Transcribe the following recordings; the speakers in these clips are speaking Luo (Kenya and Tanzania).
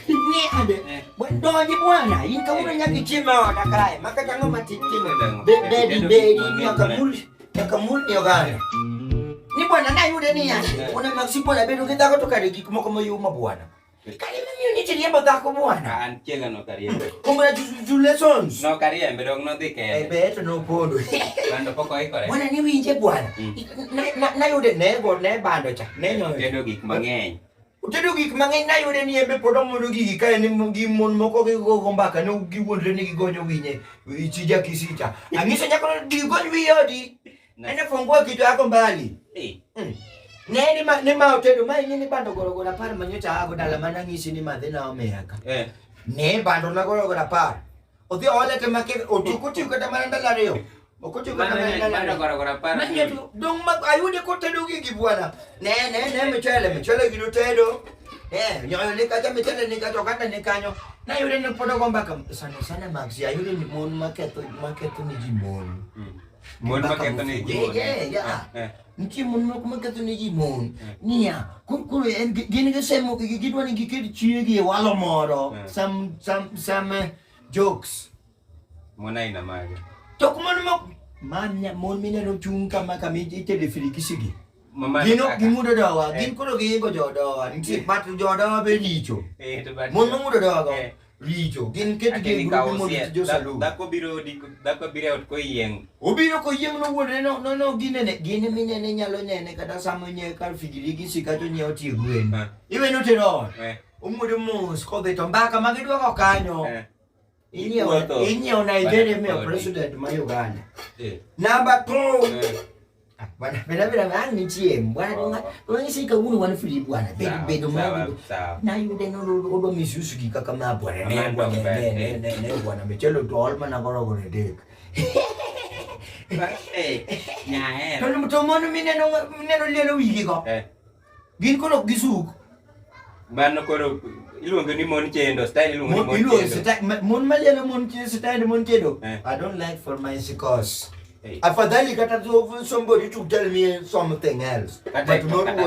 Ni ada. Bando ni bwana, ini kamu nanya kichima na kai. Maka jangan mati chima. Dedi yakamul yo gani. Ni bwana na yude ni ya. Una maksipo la bedo kita ko to kare ki kuma yuma bwana. Kali mimi ni chini yamba Dhako bwana. An chenga no kariembe. Congratulations. No kariembe dong no dike. Beto no pondo. Bando poko ikore. Bwana ni winje bwana. Na yude ne go ne bando cha. Ne nyoyo. Tedo gik mang'eny. Utedo gik mang'eny na yude ni embe podo mondo gigi kae ni gi mon moko gi go mbaka ne giwuondre ni gigonyo winye ichija kisicha. Ang'iso nyako gigony wiyodi. Ene fungua kitu yako mbali. Ne ma utedo ma ni bando gorogora par manyocha ago dala mana ngisi ni madhina omeaka. Ne bando na gorogora par. Odhi ole ke make otukuti kata mananda la reo. Okote kata mananda la bando gorogora par. Manyetu dong ma ayude ko tedo gigi bwana. Ne mechele gido tedo. Nyoyo ni kata mechele ni kata kata ni kanyo. Na yule ni podo gombaka sana maxi ayude ni mon maketo ni jimon. Mon maketo ni jimon. Yeah. Nchi mon maketo ni jimon. Nia, kuru gini ke semo ke gidwa ni gikedi chiegi walo moro. Some jokes. Mona ina mage. Tok mon mine no chunka makami ite de filikisigi. Mama Gino gimudo dawa, gin kuro gigo jodowa. Nchi patu jodowa be richo. Mon mudo dawa go. Richo, gin ket ge guru mo jo salu. Dhako biro ot ko yeng. Obiro ko yeng no wone no gine mine ne nyalo nyene kata samo nye kar figirigi sikato nye oti gwen. Iwe no tero. Umudo mos ko de tombaka magidwa ko kanyo. Inyo Nigeria me president ma Uganda. Number 2. Bana ngani chiem bwana tunga sika unu wana Philip bwana bedo mwangu na yude no odo misusu ki kaka ma bwana ne bwana mechelo to alma na goro goro dek nya to no to mono mine no lelo wigi ko gin ko gisuk bana ko iluongo ni mon chendo style iluongo ni mon chendo mon malelo mon chendo style mon chendo I don't like for my because afadhali kata somebody to tell me something else but not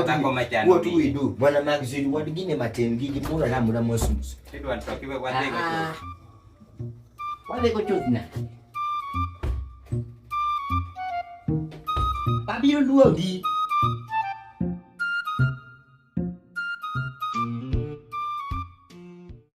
what we do bwana magazine what gine matemgi gipura na muda mosmus idwan to kiwe wale ko chutna babiro luogi